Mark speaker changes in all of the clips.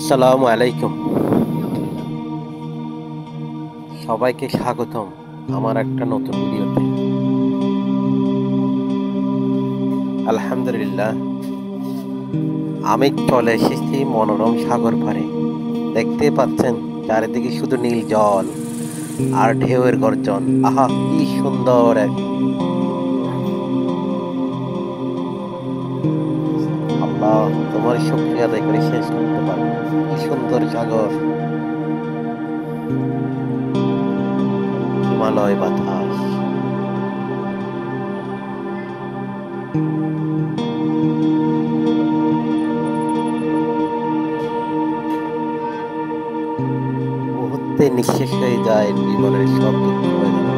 Speaker 1: সালামু আলাইকুম। সবাইকে স্বাগতম আমার একটা নতুন ভিডিওতে। আলহামদুলিল্লাহ, আমি চলে এসেছি মনোরম সাগর পাড়ে। দেখতে পাচ্ছেন চারিদিকে শুধু নীল জল আর ঢেউয়ের গর্জন। আহা, কি সুন্দর আল্লাহ, তোমার শুকরিয়া আদায় করে শেষ করতে পারবো না। কি সুন্দর সাগর, হিমালয় বাতাস। মুহূর্তে নিঃশেষ হয়ে যায় জীবনের সব দুঃখ বেদনা।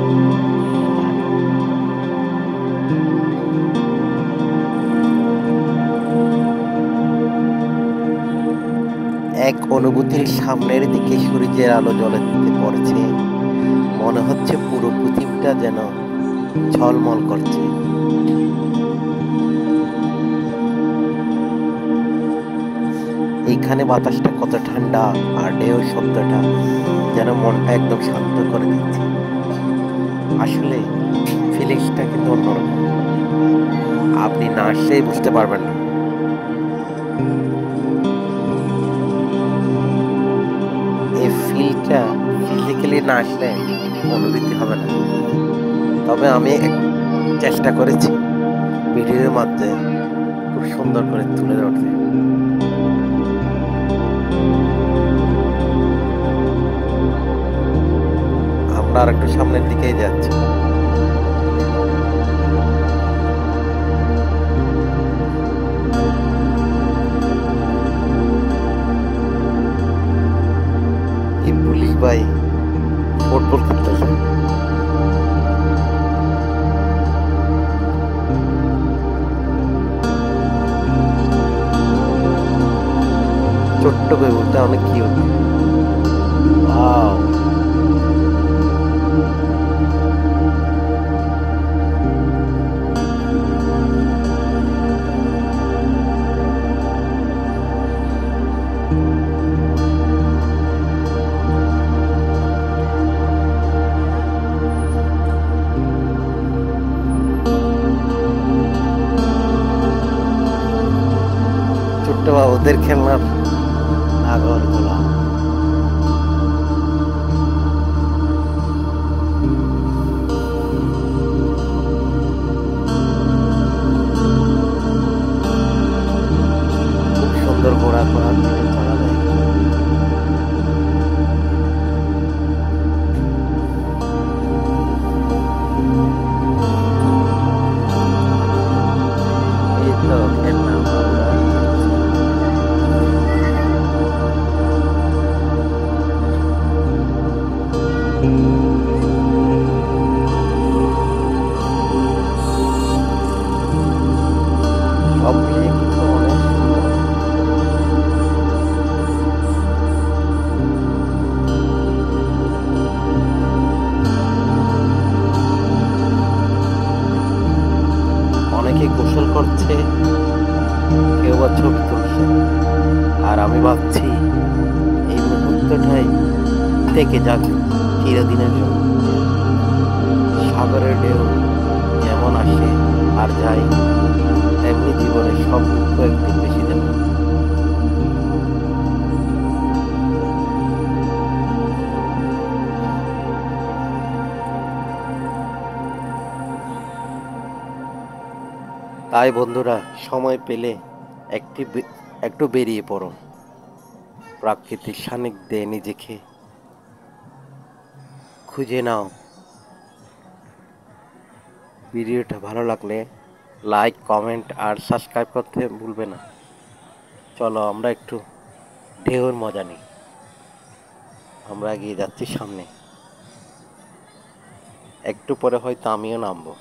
Speaker 1: এক অনুভূতির সামনের দিকে সূর্যের আলো জ্বলতে পড়ছে, মনে হচ্ছে পুরো পৃথিবীটা যেন ঝলমল করছে। এইখানে বাতাসটা কত ঠান্ডা, আর ঢেউ শব্দটা যেন মনটা একদম শান্ত করে দিচ্ছে। আসলে ফিলিংসটা কিন্তু অন্যরকম, আপনি না আসলেই বুঝতে পারবেন না। এই ফিলটা ফিজিক্যালি না আসলে অনুভূতি হবে না। তবে আমি চেষ্টা করেছি ভিডিওর মাধ্যমে খুব সুন্দর করে তুলে ধরতে। আমরা আর একটু সামনের দিকেই যাচ্ছি। এই পুলিশ ভাই ফুটবল খেলতেছে। ছোট্ট বেবুটা অনেক কিউট। ওয়াও, ছোট্ট বাবুদের খেলনার নাগরদোলা। খুব সুন্দর ঘোড়া ঘোড়ার দিকে চলা যায়। এই তো খেলনা বাবুরা। সব মিলিয়ে কিন্তু অনেক সুন্দর। অনেকে গোসল করছে, কেউ বা ছবি তুলছে, আর আমি ভাবছি এই মুহূর্তটাই থেকে যাক চিরদিনের জন্য। সাগরের ঢেউ যেমন আসে আর যায়, তেমনি জীবনের সব দুঃখ একদিন বেশি যাবে। তাই বন্ধুরা, সময় পেলে একটু বেরিয়ে পড়ো, প্রাকৃতিক সান্নিধ্যে নিজেকে খুঁজে নাও। ভিডিওটা ভালো লাগলে লাইক, কমেন্ট আর সাবস্ক্রাইব করতে ভুলবে না। চলো আমরা একটু ঢেউর মজা নিই। আমরা এগিয়ে যাচ্ছি সামনে, একটু পরে হয়তো আমিও নামবো।